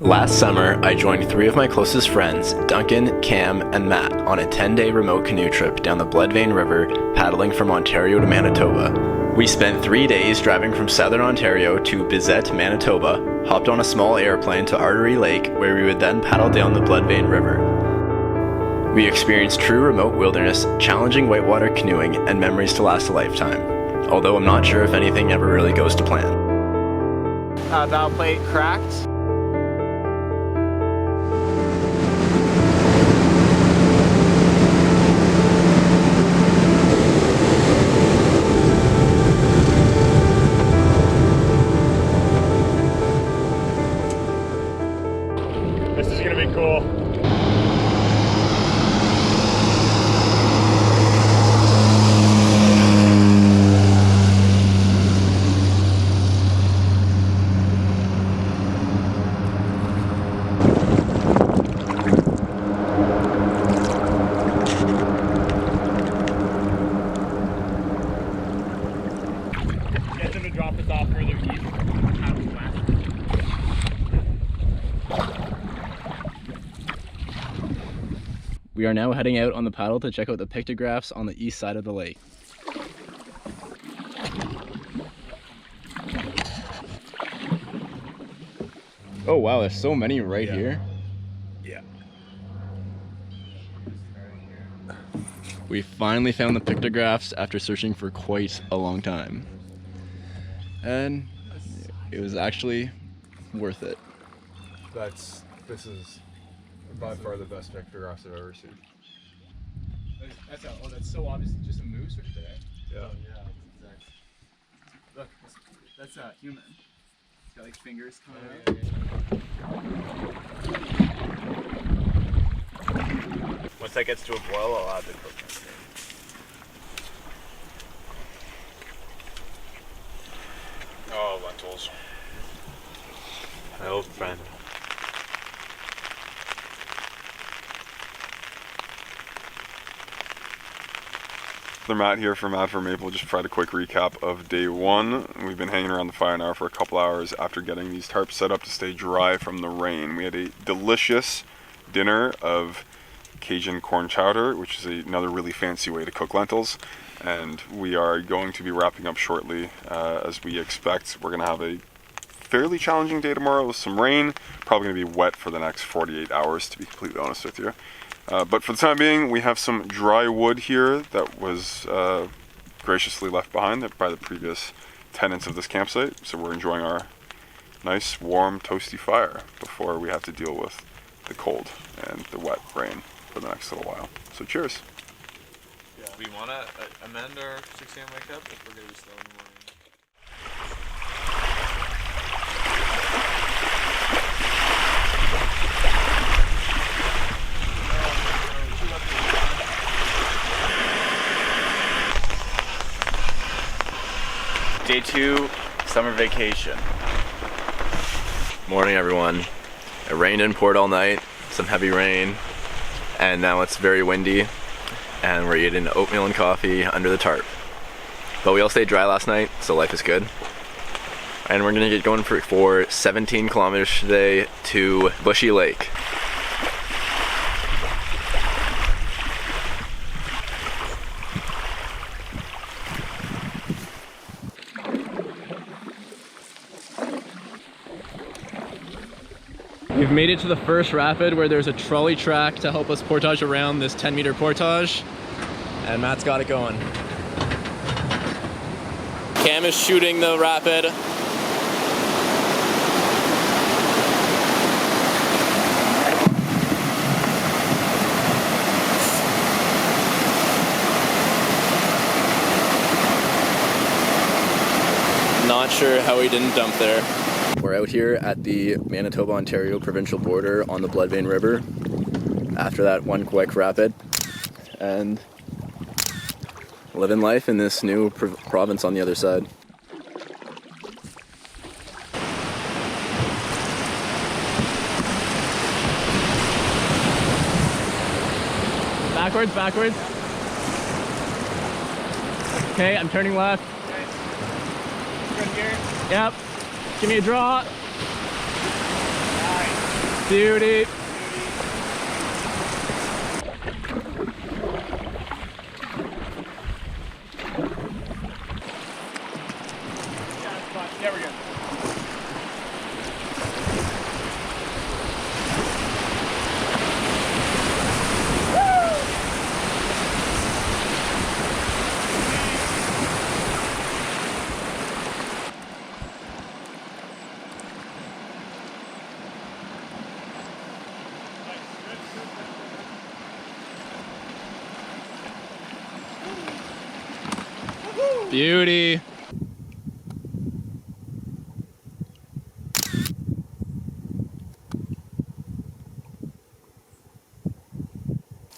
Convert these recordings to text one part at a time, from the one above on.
Last summer, I joined 3 of my closest friends, Duncan, Cam, and Matt, on a 10-day remote canoe trip down the Bloodvein River, paddling from Ontario to Manitoba. We spent 3 days driving from southern Ontario to Bisset, Manitoba, hopped on a small airplane to Artery Lake, where we would then paddle down the Bloodvein River. We experienced true remote wilderness, challenging whitewater canoeing, and memories to last a lifetime, although I'm not sure if anything ever really goes to plan. Bow plate cracked. This is gonna be cool. Get them to drop us off further east. Out west. We are now heading out on the paddle to check out the pictographs on the east side of the lake. Oh wow, there's so many right here. Yeah. We finally found the pictographs after searching for quite a long time. And it was actually worth it. This is by far the best pictographs I've ever seen. That's so obviously just a moose right there. Yeah. Oh, yeah, exactly. Look, that's a human. It's got like fingers coming out. Once that gets to a boil, I'll add the coconut. Oh, lentils. My old friend. Matt here from Matt for Maple. Just provide a quick recap of day one. We've been hanging around the fire now for a couple hours after getting these tarps set up to stay dry from the rain. We had a delicious dinner of Cajun corn chowder, which is another really fancy way to cook lentils. And we are going to be wrapping up shortly. As we expect, we're going to have a fairly challenging day tomorrow with some rain. Probably going to be wet for the next 48 hours, to be completely honest with you. But for the time being, we have some dry wood here that was graciously left behind by the previous tenants of this campsite. So we're enjoying our nice, warm, toasty fire before we have to deal with the cold and the wet rain for the next little while. So cheers. Yeah. We want to amend our 6 a.m. wake up if we're going to be slow in the morning. Day 2, summer vacation. Morning everyone. It rained and poured all night, some heavy rain, and now it's very windy, and we're eating oatmeal and coffee under the tarp. But we all stayed dry last night, so life is good. And we're gonna get going for 17 kilometers today to Bushy Lake. We've made it to the first rapid where there's a trolley track to help us portage around this 10-meter portage, and Matt's got it going. Cam is shooting the rapid. Not sure how he didn't dump there. We're out here at the Manitoba-Ontario provincial border on the Bloodvein River. After that one quick rapid, and living life in this new province on the other side. Backwards, backwards. Okay, I'm turning left. Good gear. Yep. Give me a draw. Nice. Beauty. There we go. Beauty.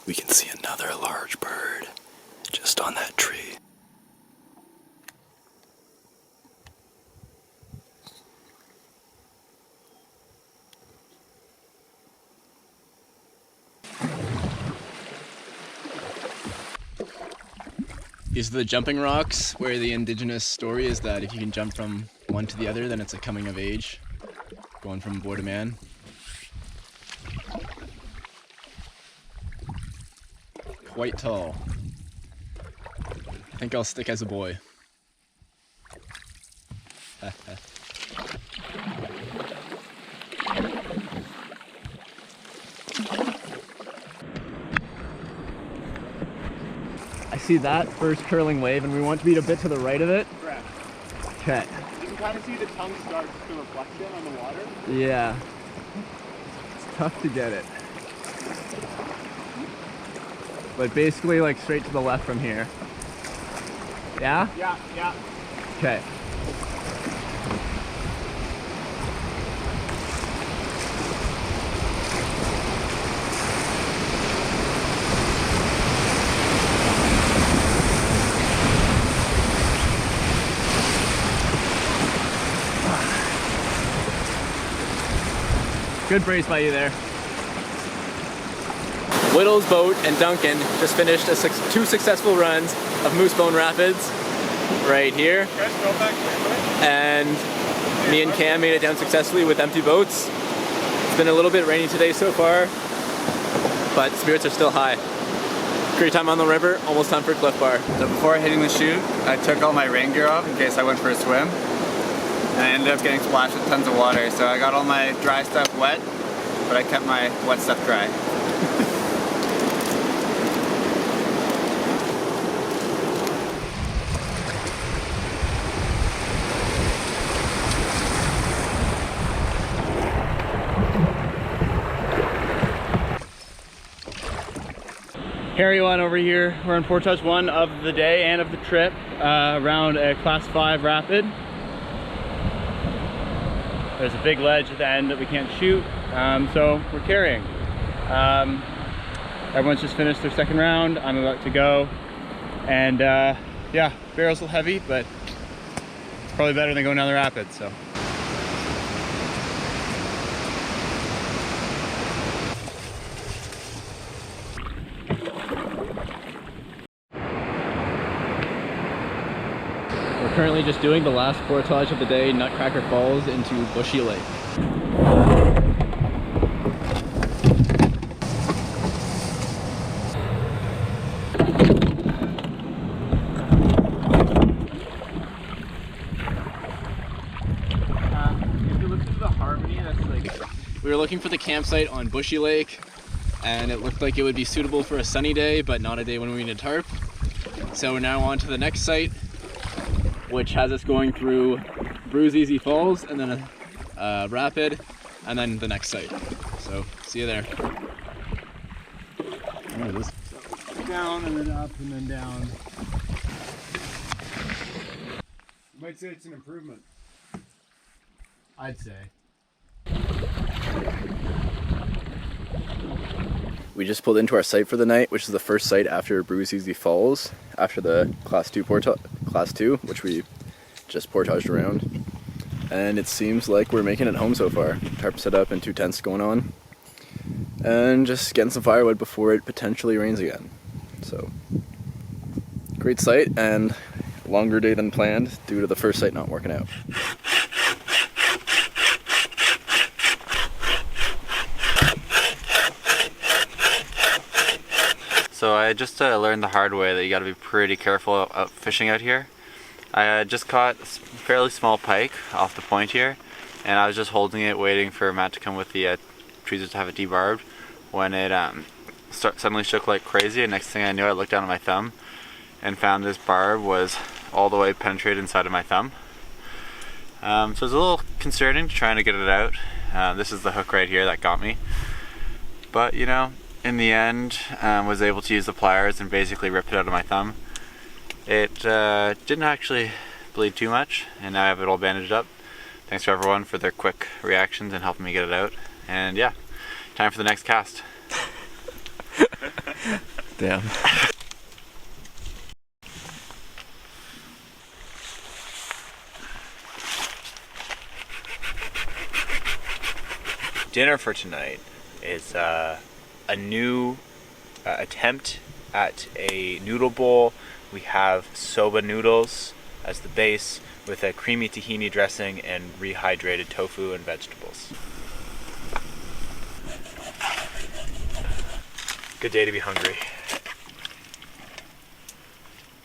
We can see another large bird just on that tree. These are the jumping rocks, where the indigenous story is that if you can jump from one to the other, then it's a coming of age, going from boy to man. Quite tall. I think I'll stick as a boy. I see that first curling wave, and we want to be a bit to the right of it. Correct. Okay. You can kind of see the tongue start to reflection on the water. Yeah. It's tough to get it. But basically like straight to the left from here. Yeah? Yeah, yeah. Okay. Good brace by you there. Whittle's boat and Duncan just finished two successful runs of Moosebone Rapids right here. And me and Cam made it down successfully with empty boats. It's been a little bit rainy today so far, but spirits are still high. Great time on the river, almost time for Cliff Bar. So before hitting the chute, I took all my rain gear off in case I went for a swim. And I ended up getting splashed with tons of water, so I got all my dry stuff wet, but I kept my wet stuff dry. Carry on over here. We're in Portage 1 of the day and of the trip, around a class 5 rapid. There's a big ledge at the end that we can't shoot, so we're carrying. Everyone's just finished their second round. I'm about to go, and yeah, barrel's a little heavy, but it's probably better than going down the rapids. So. We're currently just doing the last portage of the day, Nutcracker Falls into Bushy Lake. If you listen to the harmony, that's like... We were looking for the campsite on Bushy Lake, and it looked like it would be suitable for a sunny day, but not a day when we need a tarp. So we're now on to the next site, which has us going through Bruise Falls, and then a rapid, and then the next site. So, see you there. There it is. Down and then up and then down. You might say it's an improvement. I'd say. We just pulled into our site for the night, which is the first site after Bruise Falls, after the Class 2, which we just portaged around. And it seems like we're making it home so far. Tarp set up and 2 tents going on. And just getting some firewood before it potentially rains again. So, great site, and longer day than planned due to the first site not working out. So I just learned the hard way that you got to be pretty careful out fishing out here. I just caught a fairly small pike off the point here, and I was just holding it, waiting for Matt to come with the tweezers to have it debarbed, when it suddenly shook like crazy, and next thing I knew, I looked down at my thumb and found this barb was all the way penetrated inside of my thumb. So it was a little concerning trying to get it out. This is the hook right here that got me. But, you know, in the end, was able to use the pliers and basically rip it out of my thumb. It didn't actually bleed too much, and now I have it all bandaged up. Thanks for everyone for their quick reactions and helping me get it out. And yeah, time for the next cast. Damn. Dinner for tonight is a new attempt at a noodle bowl. We have soba noodles as the base with a creamy tahini dressing and rehydrated tofu and vegetables. Good day to be hungry.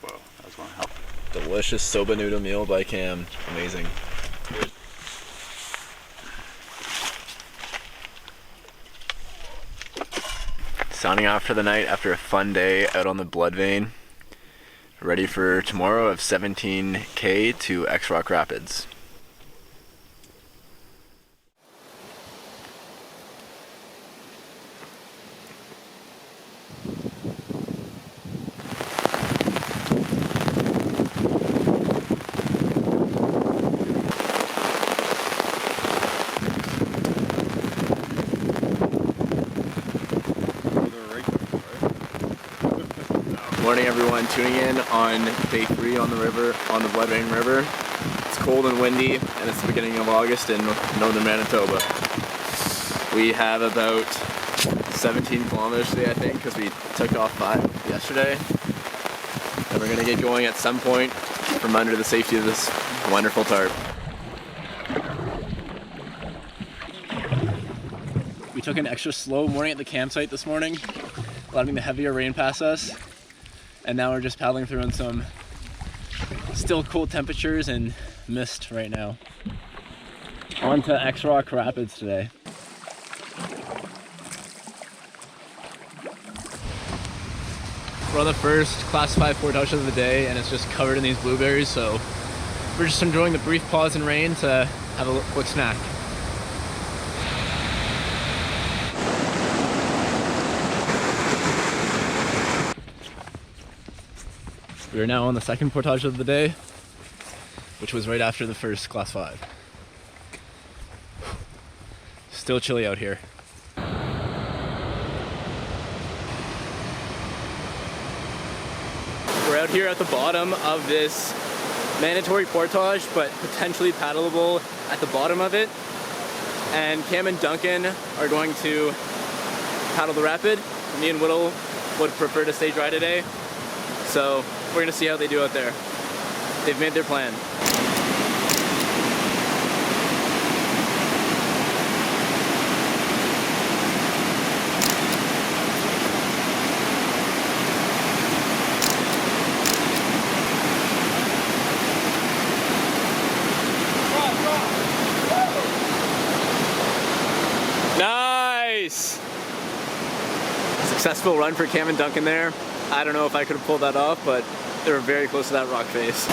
Whoa, that was going to help. Delicious soba noodle meal by Cam. Amazing. Signing off for the night after a fun day out on the Bloodvein. Ready for tomorrow of 17K to X-Rock Rapids. Morning everyone, tuning in on day 3 on the river, on the Bloodvein River. It's cold and windy and it's the beginning of August in northern Manitoba. We have about 17 kilometers today I think because we took off 5 yesterday. And we're going to get going at some point from under the safety of this wonderful tarp. We took an extra slow morning at the campsite this morning, letting the heavier rain pass us. And now we're just paddling through in some still cool temperatures and mist right now. On to X-Rock Rapids today. We're on the first Class 5 portage of the day and it's just covered in these blueberries, so we're just enjoying the brief pause in rain to have a quick snack. We are now on the second portage of the day, which was right after the first Class 5. Still chilly out here. We're out here at the bottom of this mandatory portage, but potentially paddleable at the bottom of it. And Cam and Duncan are going to paddle the rapid. Me and Whittle would prefer to stay dry today. So we're gonna see how they do out there. They've made their plan. Nice! Successful run for Cam and Duncan there. I don't know if I could have pulled that off, but they were very close to that rock face.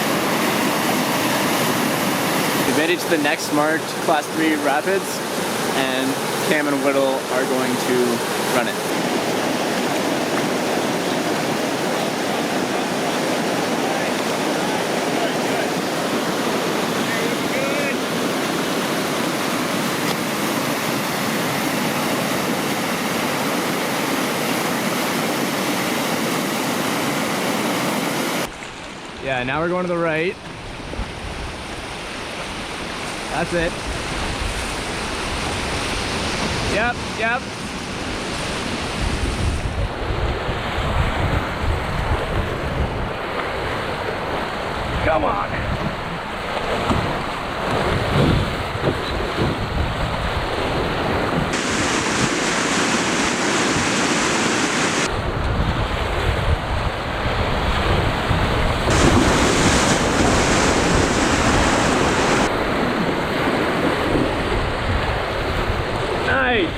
We made it to the next marked Class 3 rapids, and Cam and Whittle are going to run it. Yeah, now we're going to the right. That's it. Yep, yep. Come on. night!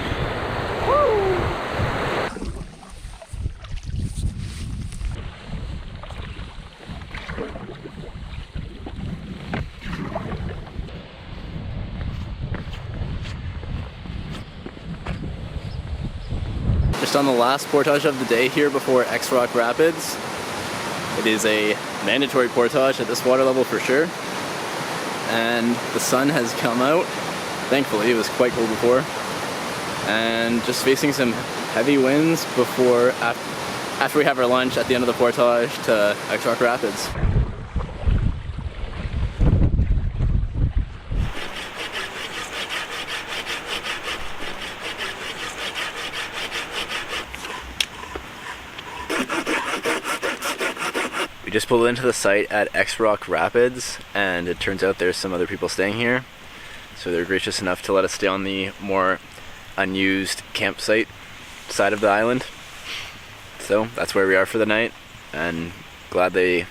Just on the last portage of the day here before X Rock Rapids. It is a mandatory portage at this water level for sure. And the sun has come out. Thankfully, it was quite cold before. And just facing some heavy winds before, after we have our lunch at the end of the portage to X Rock Rapids. We just pulled into the site at X Rock Rapids, and it turns out there's some other people staying here. So they're gracious enough to let us stay on the more unused campsite side of the island. So that's where we are for the night, and glad they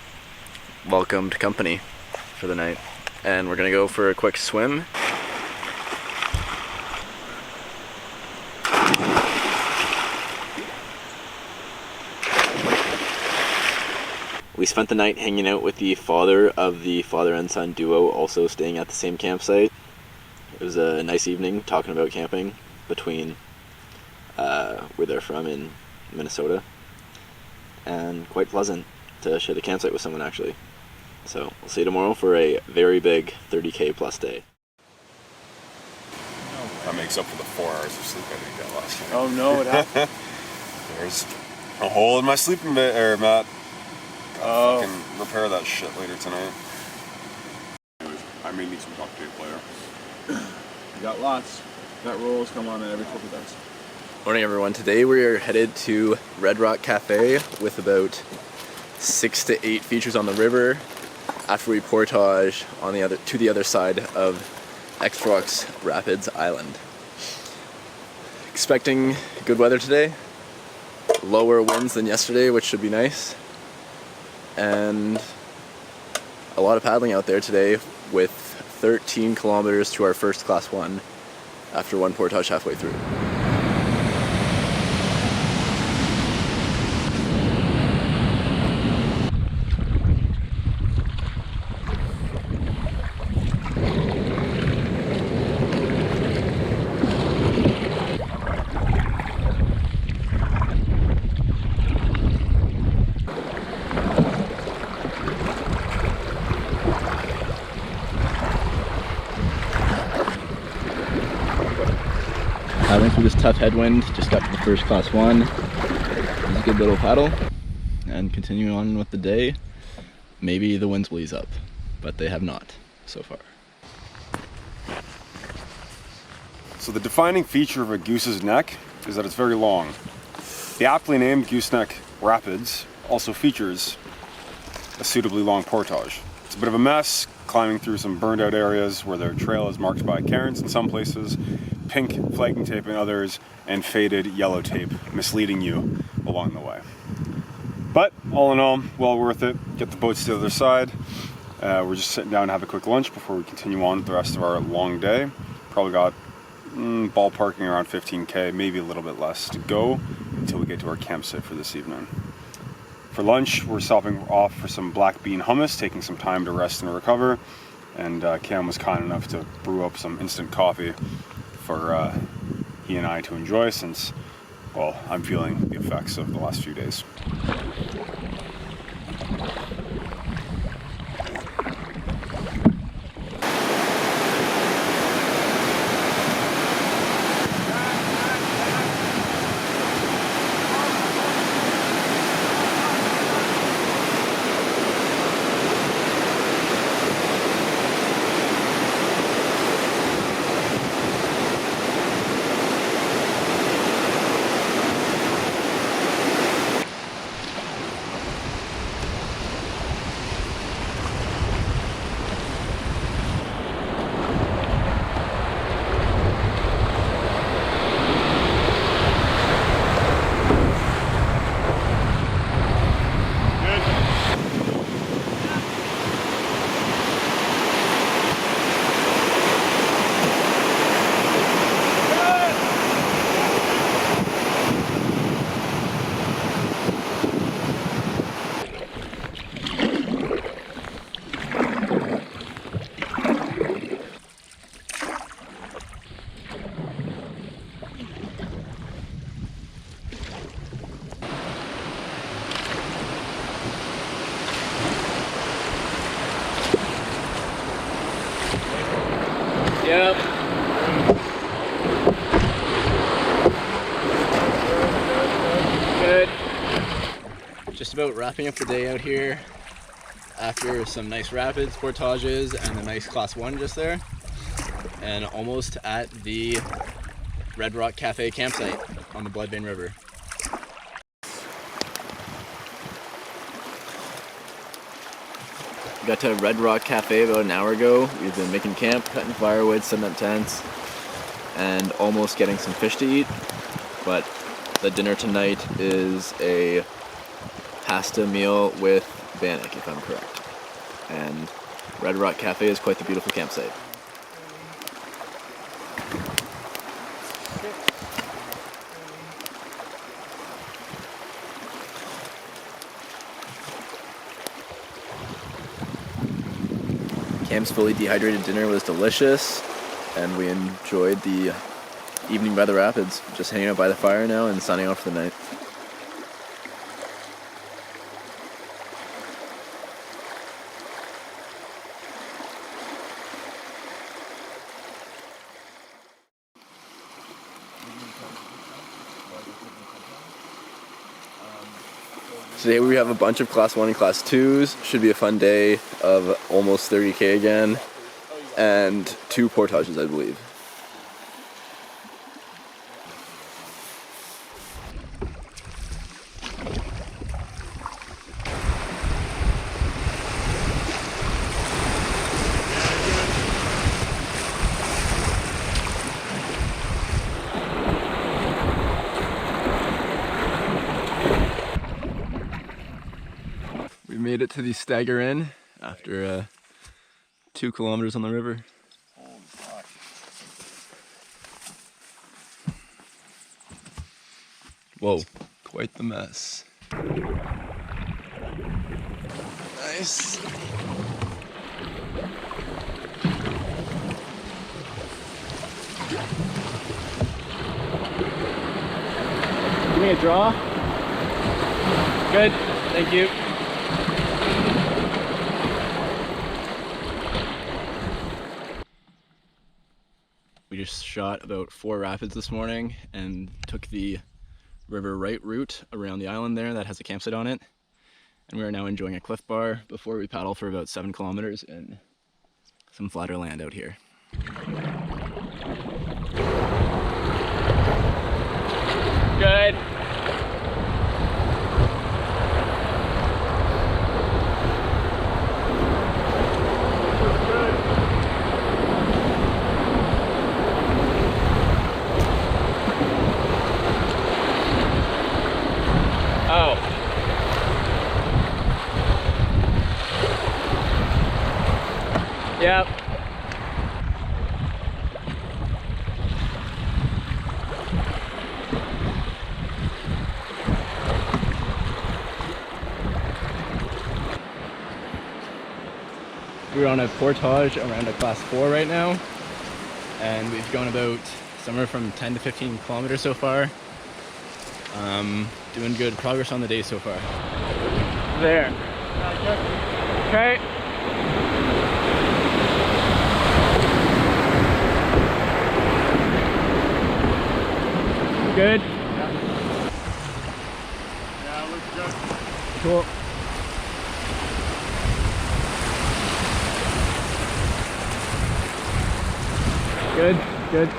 welcomed company for the night. And we're gonna go for a quick swim. We spent the night hanging out with the father of the father and son duo, also staying at the same campsite. It was a nice evening talking about camping between where they're from in Minnesota, and quite pleasant to share the campsite with someone actually. So we'll see you tomorrow for a very big 30K plus day. That makes up for the 4 hours of sleep I didn't get last night. Oh no, it happened. There's a hole in my sleeping bag, Matt. Oh. Fucking repair that shit later tonight. Anyways, I may need some duct tape later. You got lots. That rolls come on in every couple days. Morning everyone. Today we are headed to Red Rock Cafe with about 6 to 8 features on the river after we portage on to the other side of X Rocks Rapids Island. Expecting good weather today. Lower winds than yesterday, which should be nice. And a lot of paddling out there today with 13 kilometers to our first class 1 after one portage halfway through. Paddling through this tough headwind, just got to the first class 1. It was a good little paddle, and continuing on with the day. Maybe the winds will ease up, but they have not so far. So the defining feature of a goose's neck is that it's very long. The aptly named Gooseneck Rapids also features a suitably long portage. It's a bit of a mess, climbing through some burned out areas where their trail is marked by cairns in some places, pink flagging tape in others, and faded yellow tape misleading you along the way. But all in all, well worth it. Get the boats to the other side. We're just sitting down and have a quick lunch before we continue on with the rest of our long day. Probably got ballparking around 15K, maybe a little bit less to go until we get to our campsite for this evening. For lunch, we're stopping off for some black bean hummus, taking some time to rest and recover. And Cam was kind enough to brew up some instant coffee for he and I to enjoy, since, well, I'm feeling the effects of the last few days. just about wrapping up the day out here after some nice rapids, portages, and a nice class 1 just there. And almost at the Red Rock Cafe campsite on the Bloodvein River. We got to Red Rock Cafe about an hour ago. We've been making camp, cutting firewood, setting up tents, and almost getting some fish to eat. But the dinner tonight is a pasta meal with bannock, if I'm correct. And Red Rock Cafe is quite the beautiful campsite. Cam's fully dehydrated dinner was delicious, and we enjoyed the evening by the rapids. Just hanging out by the fire now and signing off for the night. Today we have a bunch of class 1 and class 2s. Should be a fun day of almost 30k again. And 2 portages, I believe. We made it to the Stagger Inn after 2 kilometers on the river. Whoa, quite the mess. Nice. Give me a draw. Good, thank you. We just shot about 4 rapids this morning and took the river right route around the island there that has a campsite on it. And we are now enjoying a cliff bar before we paddle for about 7 kilometers in some flatter land out here. Good. Oh. Yep. We're on a portage around a class 4 right now, and we've gone about somewhere from 10 to 15 kilometers so far. Doing good progress on the day so far. There. Okay. Good? Yeah, looks good. Cool. Good, good.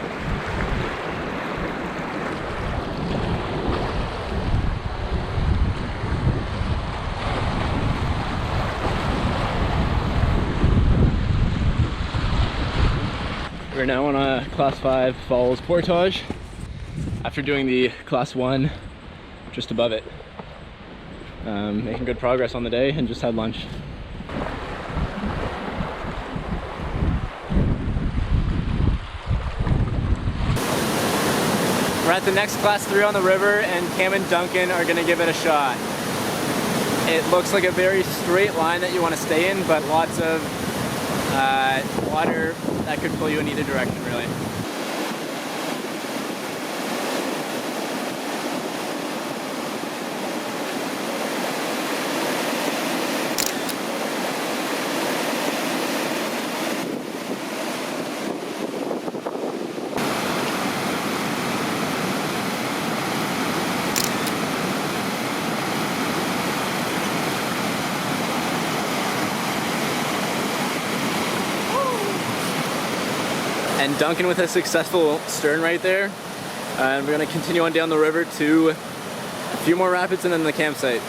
We're now on a class 5 falls portage after doing the class 1 just above it. Making good progress on the day and just had lunch. We're at the next class 3 on the river, and Cam and Duncan are gonna give it a shot. It looks like a very straight line that you want to stay in, but lots of water that could pull you in either direction, really. And Duncan with a successful stern right there. And we're gonna continue on down the river to a few more rapids and then the campsite.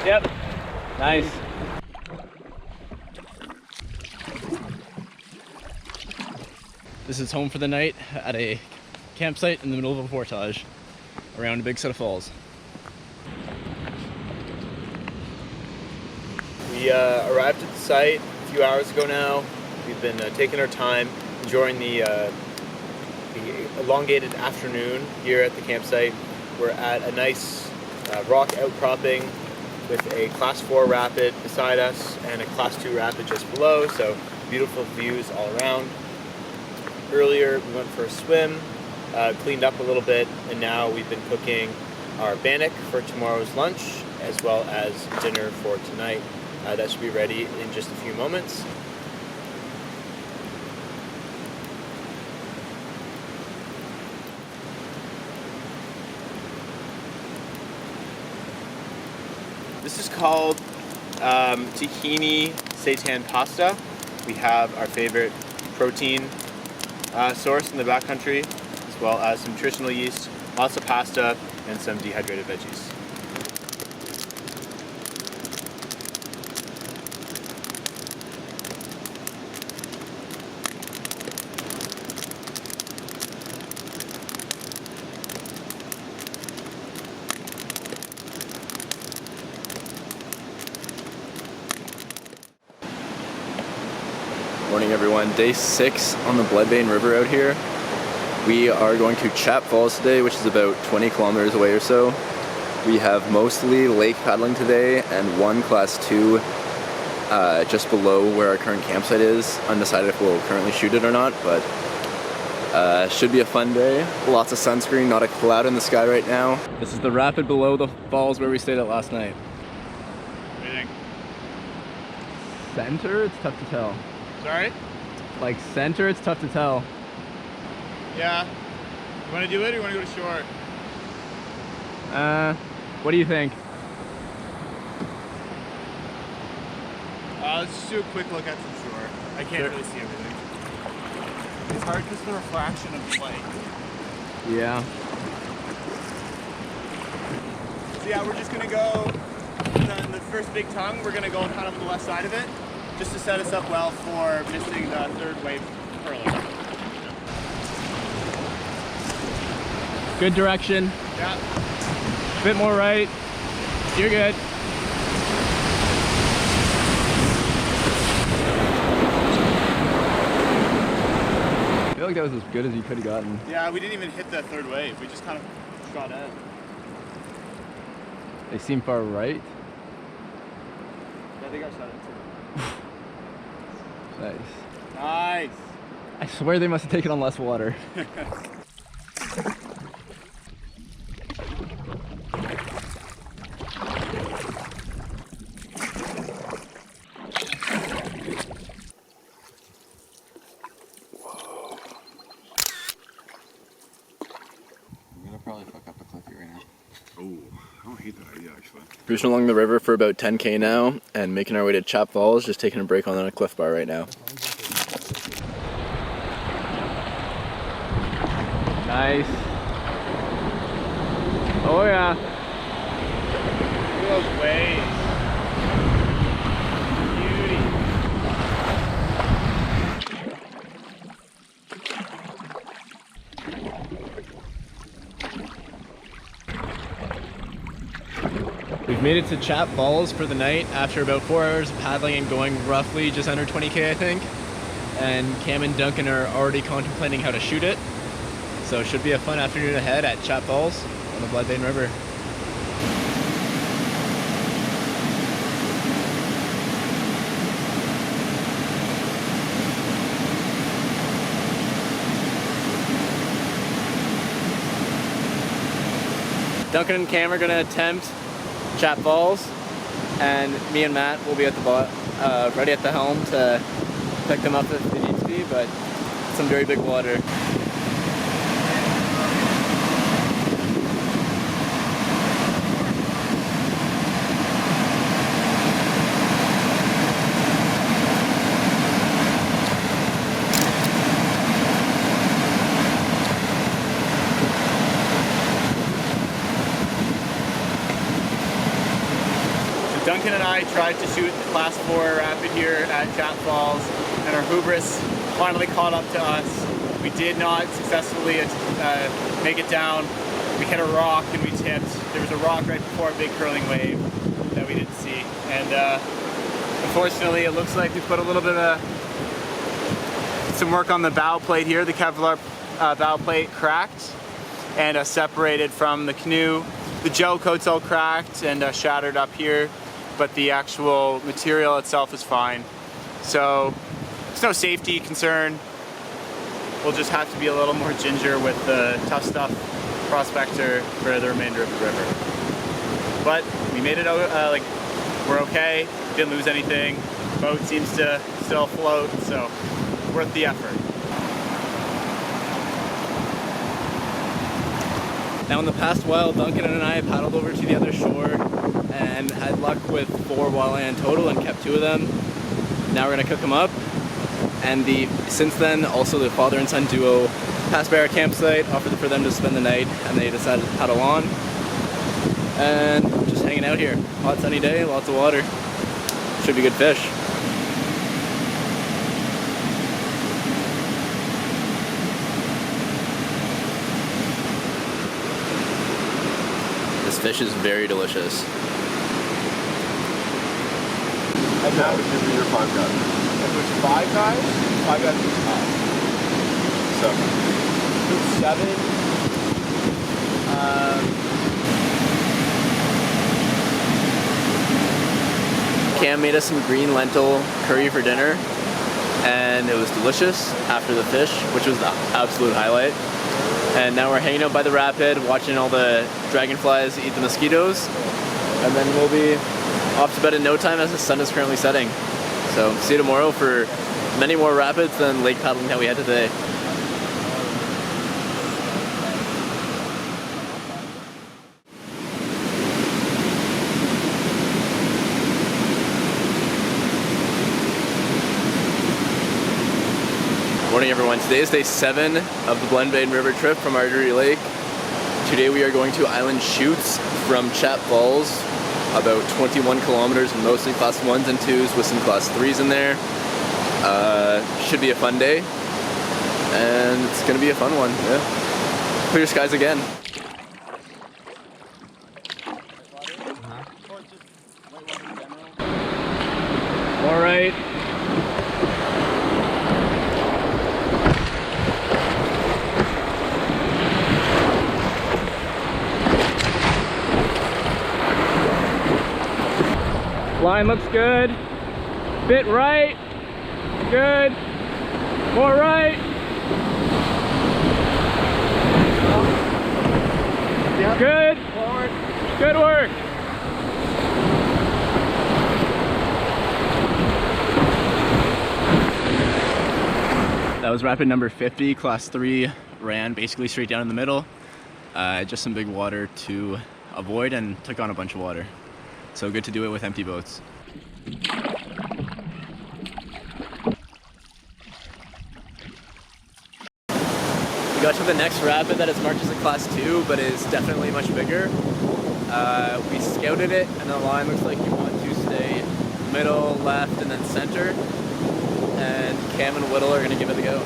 Yep, nice. This is home for the night at a campsite in the middle of a portage around a big set of falls. We arrived at the site a few hours ago now. We've been taking our time, enjoying the elongated afternoon here at the campsite. We're at a nice rock outcropping with a class 4 rapid beside us and a class 2 rapid just below, so beautiful views all around. Earlier we went for a swim, cleaned up a little bit, and now we've been cooking our bannock for tomorrow's lunch as well as dinner for tonight. That should be ready in just a few moments. This is called tahini seitan pasta. We have our favorite protein source in the backcountry, as well as some nutritional yeast, lots of pasta, and some dehydrated veggies. Morning everyone, day 6 on the Bloodvein River out here. We are going to Chap Falls today, which is about 20 kilometers away or so. We have mostly lake paddling today and one class 2 just below where our current campsite is. Undecided if we'll currently shoot it or not, but should be a fun day. Lots of sunscreen, not a cloud in the sky right now. This is the rapid below the falls where we stayed at last night. What do you think? Center, it's tough to tell. Sorry? Like center, it's tough to tell. Yeah. You want to do it or you want to go to shore? What do you think? Let's just do a quick look at some shore. I can't really see everything. It's hard because of the refraction of the light. Yeah. So yeah, we're just going to go in the first big tongue. We're going to go kind of on the left side of it, just to set us up well for missing the third wave early. Good direction. Yeah. Bit more right. You're good. I feel like that was as good as you could have gotten. Yeah, we didn't even hit the third wave. We just kind of shot in. They seem far right. I think I shot it too. Nice. Nice. I swear they must have taken on less water. Probably fuck up the cliffy right now. Oh, I don't hate that idea actually. Cruising along the river for about 10k now and making our way to Chap Falls, just taking a break on a cliff bar right now. Nice. Oh yeah. Look at those waves. We've made it to Chap Falls for the night after about 4 hours of paddling and going roughly just under 20k I think. And Cam and Duncan are already contemplating how to shoot it. So it should be a fun afternoon ahead at Chap Falls on the Bloodvein River. Duncan and Cam are going to attempt Chap Falls, and me and Matt will be at the ready at the helm to pick them up if they need to be, but some very big water. Duncan and I tried to shoot the Class 4 rapid here at Chat Falls, and our hubris finally caught up to us. We did not successfully make it down. We hit a rock and we tipped. There was a rock right before a big curling wave that we didn't see. And unfortunately, it looks like we put a little bit of some work on the bow plate here. The Kevlar bow plate cracked and separated from the canoe. The gel coat's all cracked and shattered up here, but the actual material itself is fine. So there's no safety concern. We'll just have to be a little more ginger with the Tough Stuff Prospector for the remainder of the river. But we made it out, like, we're okay, didn't lose anything. Boat seems to still float, so worth the effort. Now in the past while, Duncan and I paddled over to the other shore and had luck with 4 walleye in total and kept 2 of them. Now we're gonna cook them up. And since then, also the father and son duo passed by our campsite, offered for them to spend the night, and they decided to paddle on. And just hanging out here. Hot sunny day, lots of water. Should be good fish. This fish is very delicious. And that would give me your 5 guys. If it was 5 guys, 5 guys was tough. 7. Cam made us some green lentil curry for dinner, and it was delicious after the fish, which was the absolute highlight. And now we're hanging out by the rapid, watching all the dragonflies eat the mosquitoes, and then we'll be off to bed in no time as the sun is currently setting. So see you tomorrow for many more rapids than lake paddling that we had today. Morning everyone, today is day 7 of the Bloodvein River trip from Artery Lake. Today we are going to Island Chutes from Chat Falls, about 21 kilometers, mostly class 1s and 2s with some class 3s in there. Should be a fun day, and it's gonna be a fun one, yeah. Clear skies again. All right. Line looks good. Bit right. Good. More right. Yep. Good. Forward. Good work. That was rapid number 50, class 3, ran basically straight down in the middle. Just some big water to avoid and took on a bunch of water. So good to do it with empty boats. We got to the next rapid that is marked as a class 2, but is definitely much bigger. We scouted it, and the line looks like you want to stay middle, left, and then center. And Cam and Whittle are going to give it a go.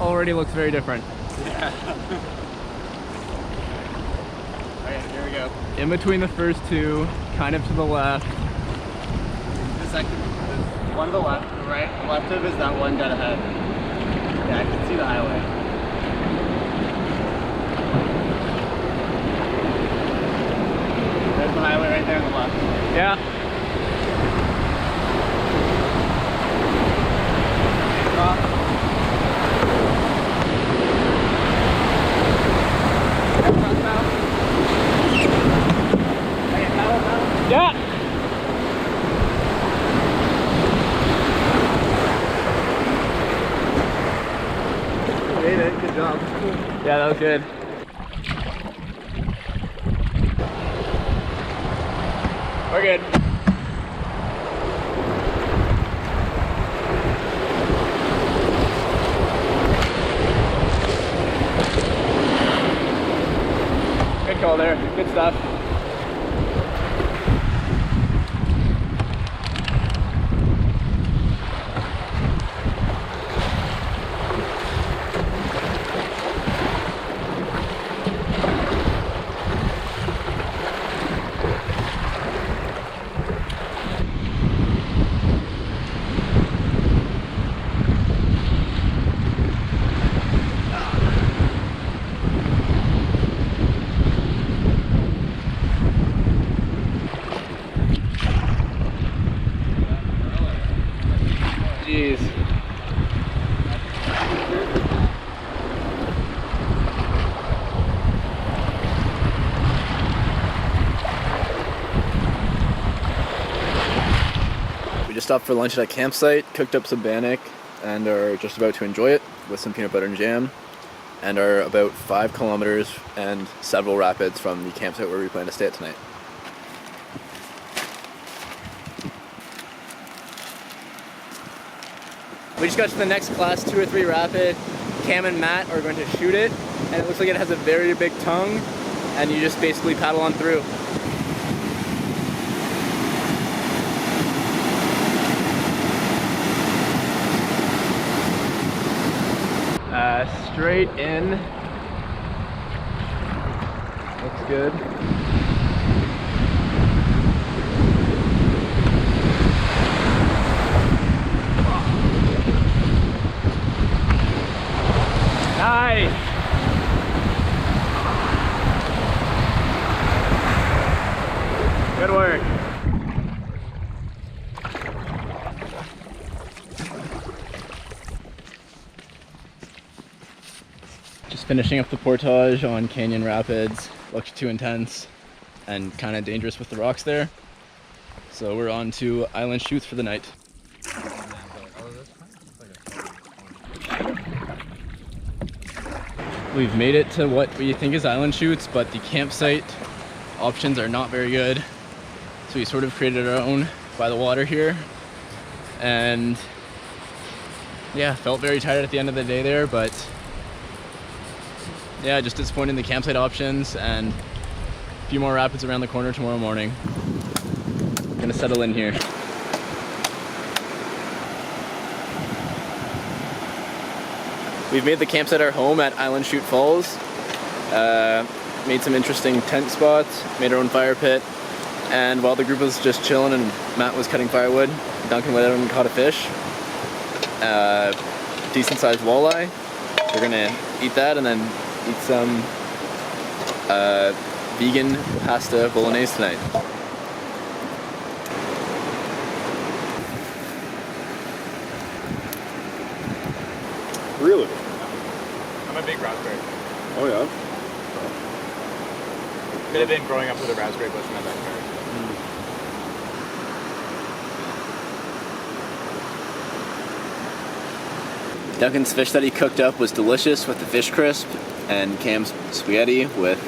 Already looks very different. Yeah. Alright, here we go. In between the first 2, kind of to the left. The second, one to the left, the right. The left of is that one dead ahead. Yeah, I can see the highway. There's the highway right there on the left. Yeah. made it. Good job. Yeah, that was good. We're good. Good call there. Good stuff. Jeez. We just stopped for lunch at a campsite, cooked up some bannock, and are just about to enjoy it with some peanut butter and jam, and are about 5 kilometers and several rapids from the campsite where we plan to stay at tonight. We just got to the next class 2 or 3 rapid. Cam and Matt are going to shoot it, and it looks like it has a very big tongue, and you just basically paddle on through. Straight in. Looks good. Nice! Good work. Just finishing up the portage on Canyon Rapids. Looked too intense and kind of dangerous with the rocks there. So we're on to Island Chutes for the night. We've made it to what we think is Island Chutes, but the campsite options are not very good. So we sort of created our own by the water here. And yeah, felt very tired at the end of the day there, but yeah, just disappointed in the campsite options, and a few more rapids around the corner tomorrow morning. Gonna settle in here. We've made the campsite our home at Island Chute Falls. Made some interesting tent spots, made our own fire pit, and while the group was just chilling and Matt was cutting firewood, Duncan went out and caught a fish. Decent sized walleye. We're gonna eat that and then eat some vegan pasta bolognese tonight. Really? I'm a big raspberry. Oh yeah. Could have been growing up with a raspberry bush in my backyard. Duncan's fish that he cooked up was delicious with the fish crisp, and Cam's spaghetti with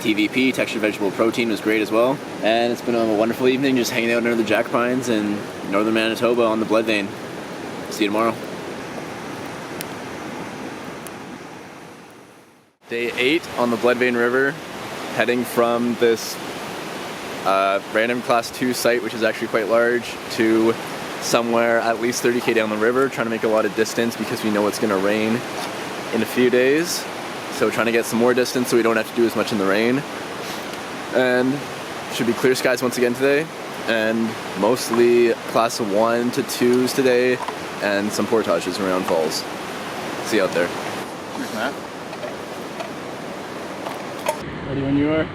TVP, textured vegetable protein, was great as well. And it's been a wonderful evening just hanging out under the jack pines in northern Manitoba on the Bloodvein. See you tomorrow. Day 8 on the Bloodvein River, heading from this random class 2 site, which is actually quite large, to somewhere at least 30k down the river, trying to make a lot of distance because we know it's going to rain in a few days. So trying to get some more distance so we don't have to do as much in the rain. And should be clear skies once again today, and mostly class 1 to 2s today, and some portages around falls. See you out there. Cheers, Matt. Ready when you are.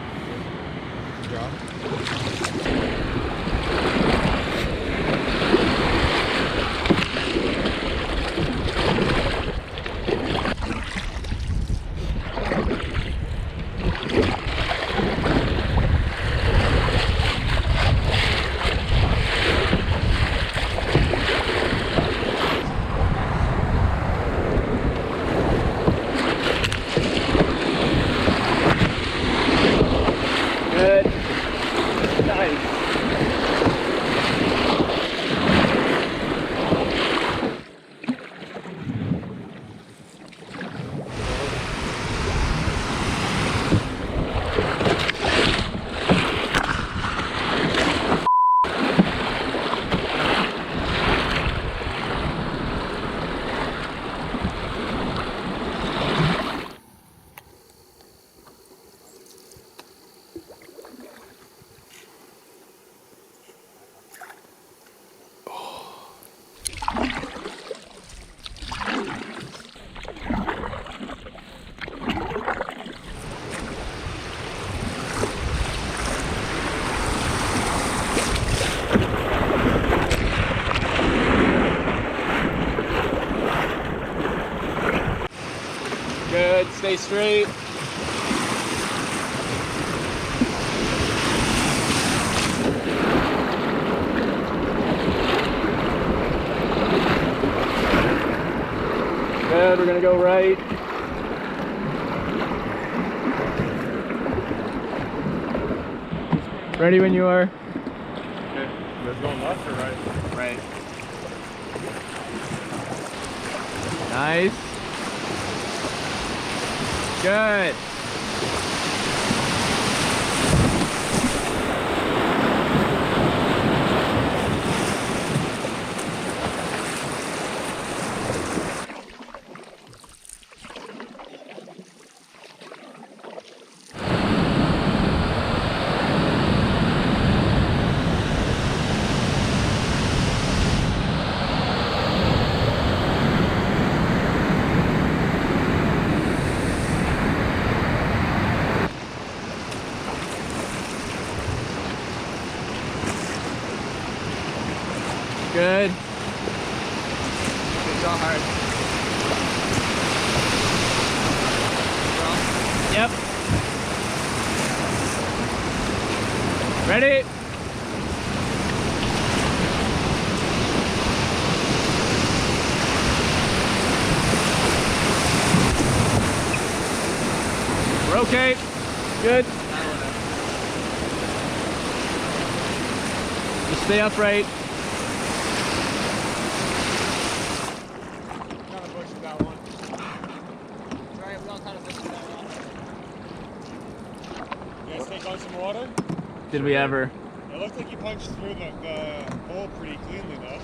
Good, stay straight. Good, we're gonna go right. Ready when you are. Okay. Let's go left or right? Right. Nice. Good. Good. It's all hard. Yep. Ready? We're okay. Good. Just stay upright. Did we ever? It looked like you punched through the hole pretty cleanly, though.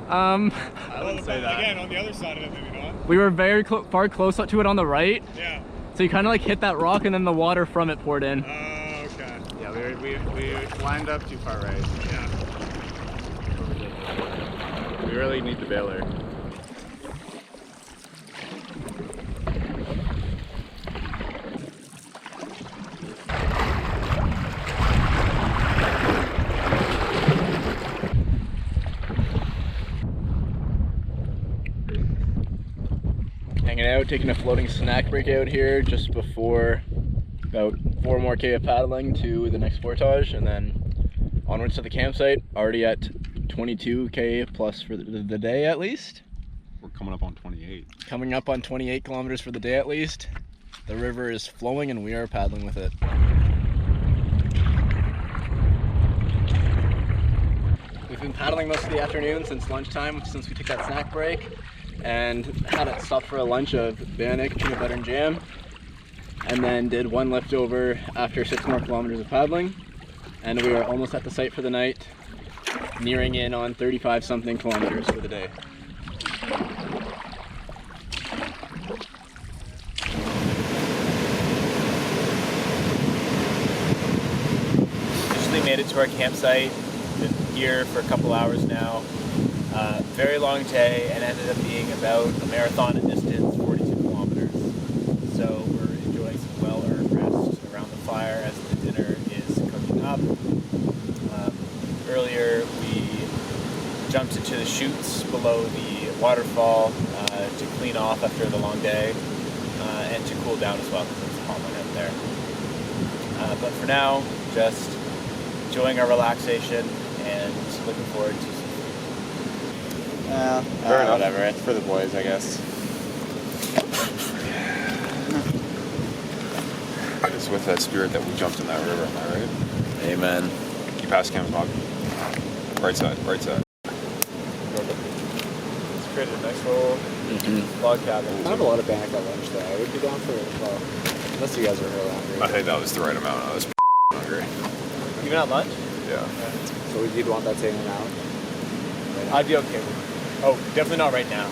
I wouldn't say that. Again, on the other side of it, maybe not. We were very far close to it on the right. Yeah. So you kind of like hit that rock and then the water from it poured in. Oh, okay. Yeah, we lined up too far right. Yeah. We really need the bailer. Hanging out, taking a floating snack break out here just before about 4 more K of paddling to the next portage, and then onwards to the campsite. Already at 22 K plus for the day at least. We're coming up on 28. Coming up on 28 kilometers for the day at least. The river is flowing and we are paddling with it. We've been paddling most of the afternoon since lunchtime, since we took that snack break, and had it stop for a lunch of bannock, peanut butter and jam, and then did one leftover after 6 more kilometers of paddling, and we are almost at the site for the night, nearing in on 35 something kilometers for the day. Officially made it to our campsite. Been here for a couple hours now. Very long day, and ended up being about a marathon in distance, 42 kilometers. So we're enjoying some well-earned rest around the fire as the dinner is cooking up. Earlier we jumped into the chutes below the waterfall to clean off after the long day and to cool down as well because it's hot one out there. But for now, just enjoying our relaxation and looking forward to whatever, it's for the boys, I guess. It's with that spirit that we jumped in that river, am I right? Amen. Keep past Cam's log. Right side, right side. It's created a nice little log cabin. I have a lot of bannock at lunch though. I would be down for it as well. Unless you guys are real hungry. I think that was the right amount. I was hungry. Even at lunch? Yeah. So you'd want that taken out? I'd be okay with it. Oh, definitely not right now.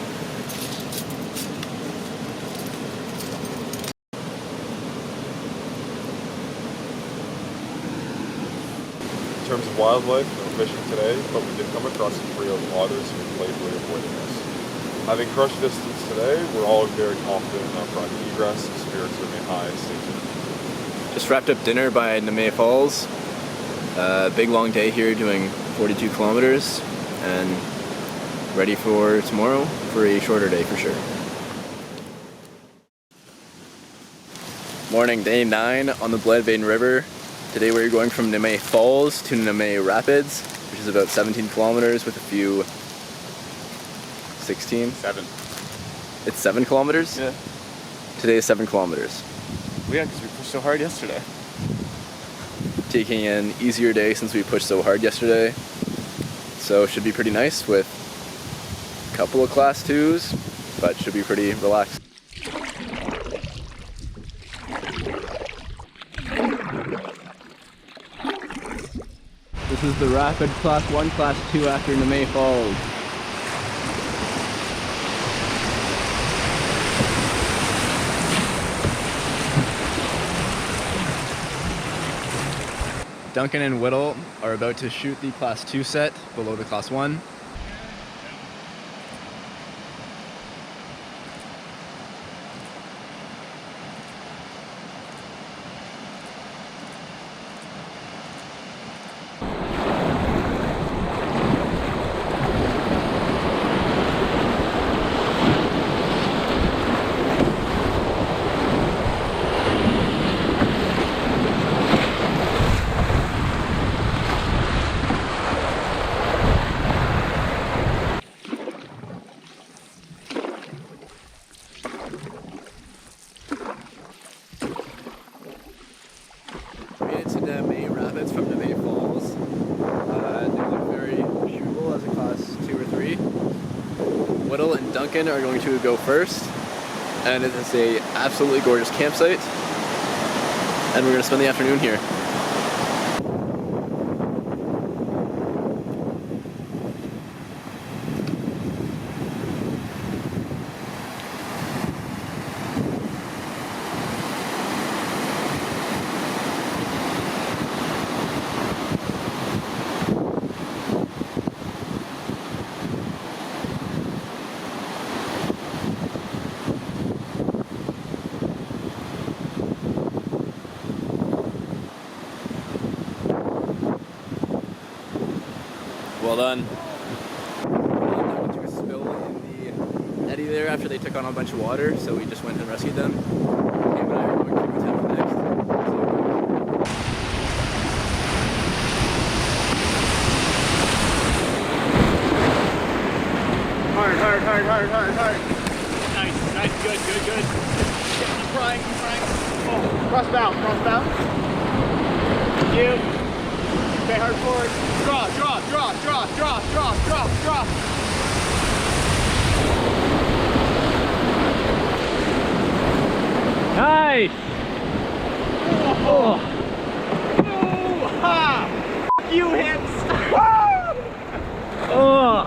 In terms of wildlife, no fishing today, but we did come across a trio of otters who playfully avoiding us. Having crushed distance today, we're all very confident in our front egress. Spirits remain high. Stay tuned. Just wrapped up dinner by Namay Falls. Big long day here doing 42 kilometers and ready for tomorrow for a shorter day for sure. Morning, day 9 on the Bloodvein River. Today we're going from Canoe Falls to Canoe Rapids, which is about 17 kilometers with a few 16? 7. It's 7 kilometers? Yeah. Today is 7 kilometers. Well, yeah, because we pushed so hard yesterday. Taking an easier day since we pushed so hard yesterday. So should be pretty nice with a couple of class 2s, but should be pretty relaxed. This is the rapid class 1, class 2 after Canoe Falls. Duncan and Whittle are about to shoot the class 2 set below the class 1. Canoe Rapids from Canoe Falls. They look very shootable as a class 2 or 3. Whittle and Duncan are going to go first, and it is a absolutely gorgeous campsite, and we're going to spend the afternoon here. Well done. There was a spill in the eddy there after they took on a bunch of water, so we just went and rescued them. Cam and I are going to attempt next. Hard. Nice, good. Keep trying. Oh, cross bow. You. Stay hard forward. Draw. Nice! Oh! Ha! You hits! Oh!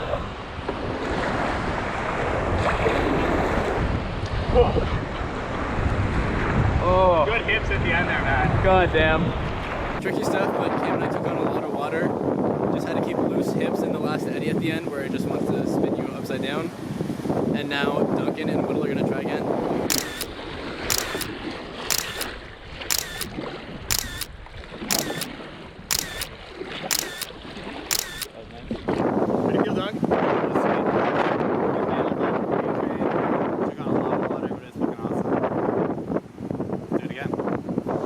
Oh! Good hips at the end there, man. God damn. Tricky stuff, but Cam and I took on a lot of water. Just had to keep loose hips in the last eddy at the end where it just wants to spin you upside down. And now Duncan and Whittle are going to try again. Pretty feel, Doug?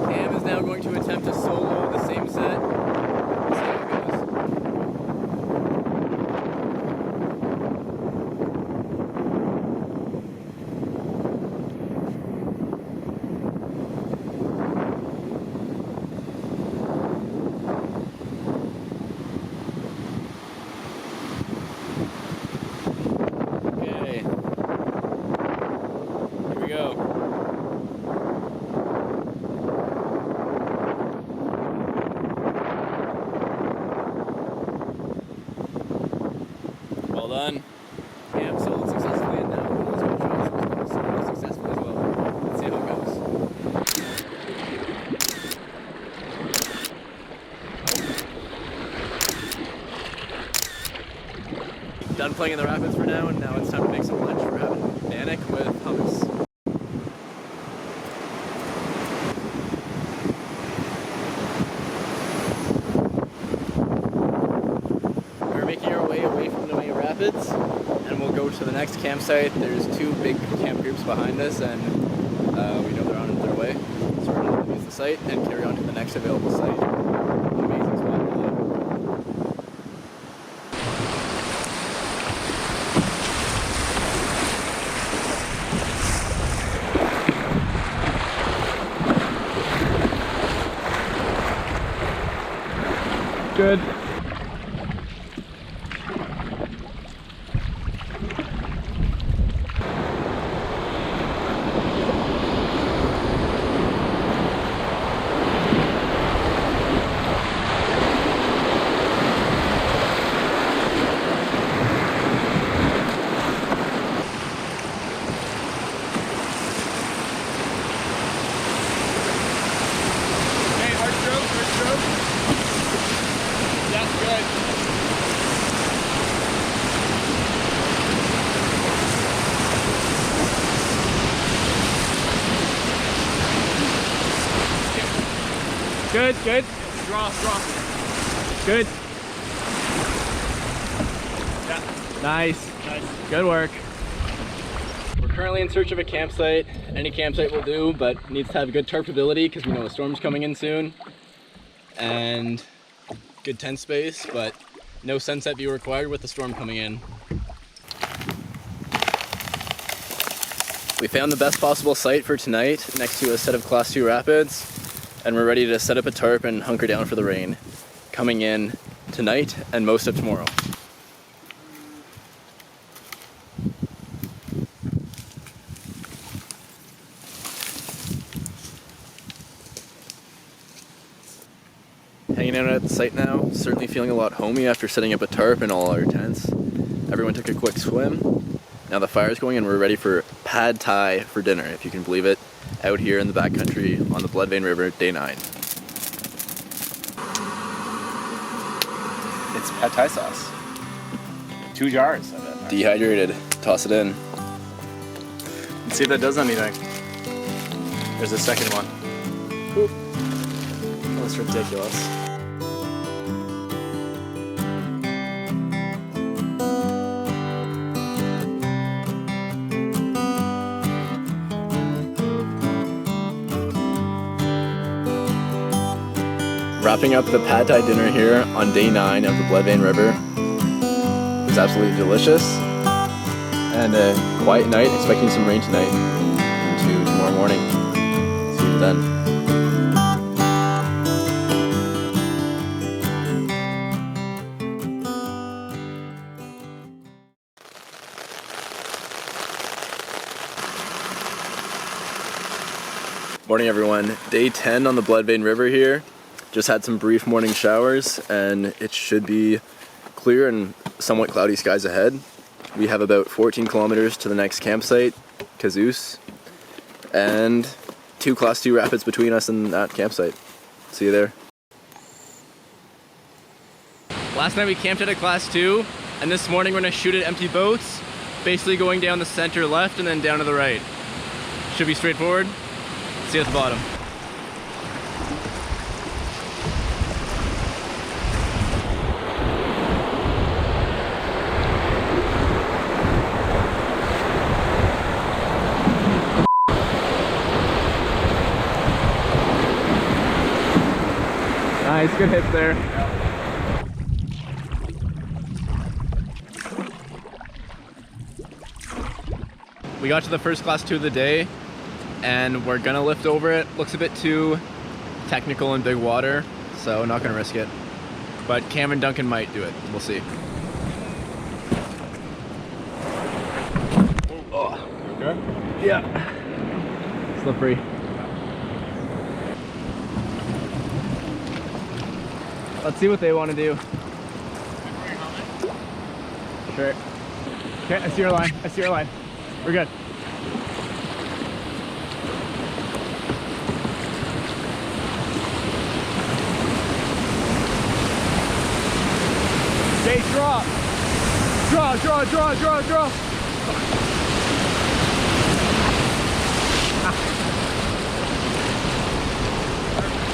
Cam is now going to attempt to solo the same set. See how it goes. Okay. Here we go. Well done. Cam soloed successfully, and now Whittle's going to try to solo successfully as well. Let's see how it goes. Done playing in the rapids for now, and now it's time to make some lunch. We're having bannock with hummus. We're making our way away from Canoe Rapids, and we'll go to the next campsite. There's 2 big camp groups behind us, and we know they're on their way. So we're campsite and carry on to the next available site. Amazing spot. Good. Good, good. Draw. Good. Yeah. Nice. Nice. Good work. We're currently in search of a campsite. Any campsite will do, but needs to have good tarpability because we know a storm's coming in soon. And good tent space, but no sunset view required with the storm coming in. We found the best possible site for tonight next to a set of Class 2 rapids, and we're ready to set up a tarp and hunker down for the rain coming in tonight and most of tomorrow. Hanging out at the site now, certainly feeling a lot homey after setting up a tarp and all our tents. Everyone took a quick swim. Now the fire's going and we're ready for pad thai for dinner, if you can believe it, out here in the backcountry on the Bloodvein River, day 9. It's pad thai sauce. 2 jars of it. Dehydrated, toss it in. Let's see if that does anything. There's a second one. Oop. That's ridiculous. Wrapping up the pad thai dinner here on day 9 of the Bloodvein River. It was absolutely delicious. And a quiet night, expecting some rain tonight into tomorrow morning. See you then. Morning everyone, day 10 on the Bloodvein River here. Just had some brief morning showers and it should be clear and somewhat cloudy skies ahead. We have about 14 kilometers to the next campsite, Canoe, and 2 Class 2 rapids between us and that campsite. See you there. Last night we camped at a Class 2 and this morning we're going to shoot at empty boats, basically going down the center left and then down to the right. Should be straightforward. See you at the bottom. Nice, good hits there. We got to the first Class 2 of the day and we're gonna lift over it. Looks a bit too technical in big water, so not gonna risk it. But Cam and Duncan might do it, we'll see. Oh. Okay? Yeah. Slippery. Let's see what they want to do. Sure. Okay, I see your line. I see your line. We're good. Okay, draw. Draw.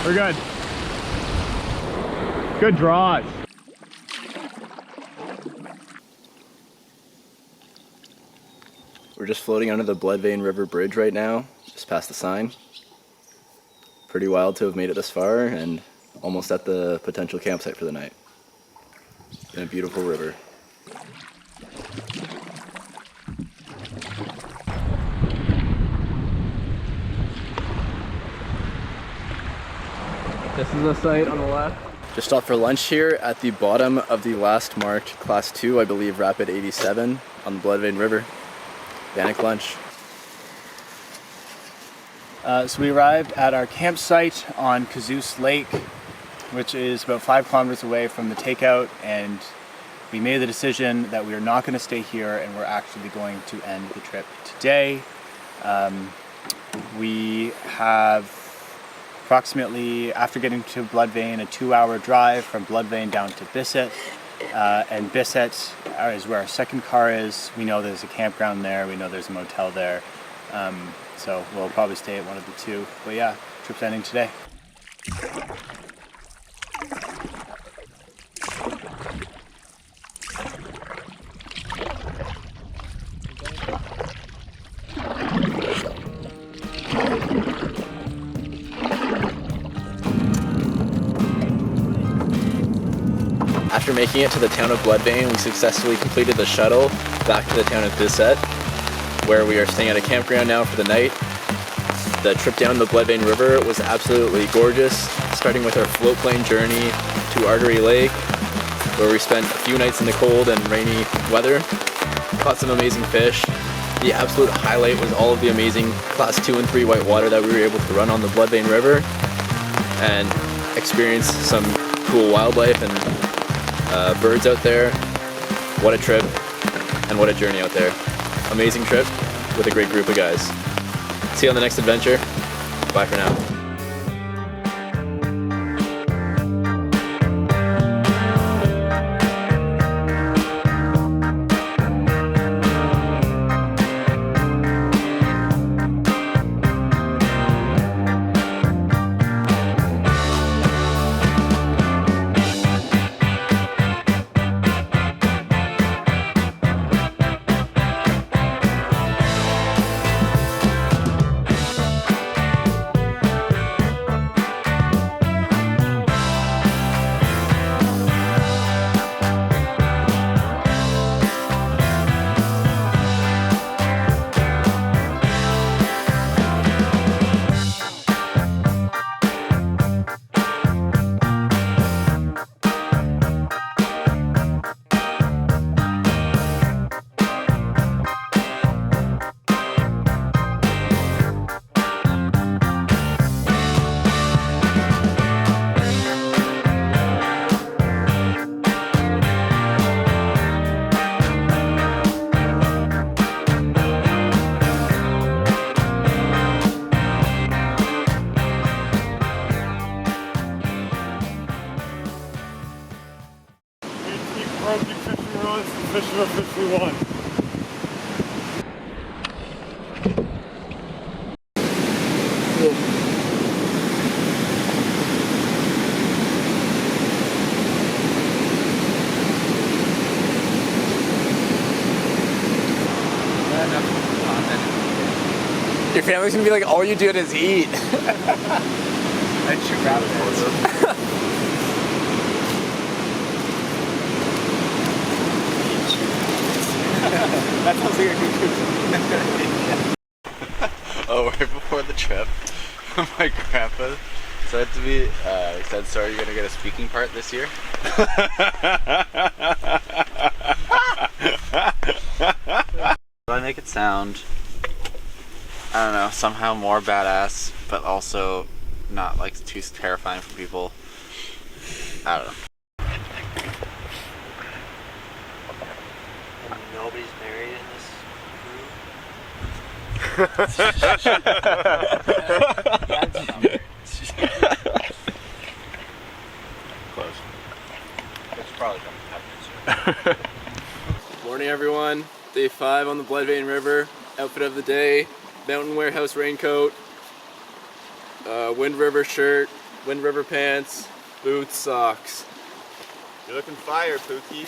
We're good. Good draws. We're just floating under the Bloodvein River Bridge right now, just past the sign. Pretty wild to have made it this far and almost at the potential campsite for the night. In a beautiful river. This is the site on the left. Just stopped for lunch here at the bottom of the last marked Class 2, I believe, Rapid 87 on the Bloodvein River. Bannock lunch. So we arrived at our campsite on Canoe Lake, which is about 5 kilometers away from the takeout, and we made the decision that we are not going to stay here and we're actually going to end the trip today. We have approximately, after getting to Bloodvein, a 2-hour drive from Bloodvein down to Bisset, and Bisset is where our second car is. We know there's a campground there, we know there's a motel there, so we'll probably stay at one of the two. But yeah, trip's ending today. After making it to the town of Bloodvein, we successfully completed the shuttle back to the town of Bisset, where we are staying at a campground now for the night. The trip down the Bloodvein River was absolutely gorgeous, starting with our float plane journey to Artery Lake, where we spent a few nights in the cold and rainy weather. Caught some amazing fish. The absolute highlight was all of the amazing Class 2 and 3 whitewater that we were able to run on the Bloodvein River and experience some cool wildlife and birds out there. What a trip and what a journey out there. Amazing trip with a great group of guys. See you on the next adventure. Bye for now. Fishing officially won. Your family's gonna be like, all you do is eat. And shoot rabbits. That sounds like a good Oh, right before the trip, my grandpa said to me, he said, "So are you gonna get a speaking part this year?" Do I make it sound, I don't know, somehow more badass, but also not like too terrifying for people? I don't know. Nobody's married in this Close. It's probably going to happen soon. Morning everyone, day 5 on the Bloodvein River. Outfit of the day, Mountain Warehouse raincoat, Wind River shirt, Wind River pants, boots, socks. You're looking fire, Pookie.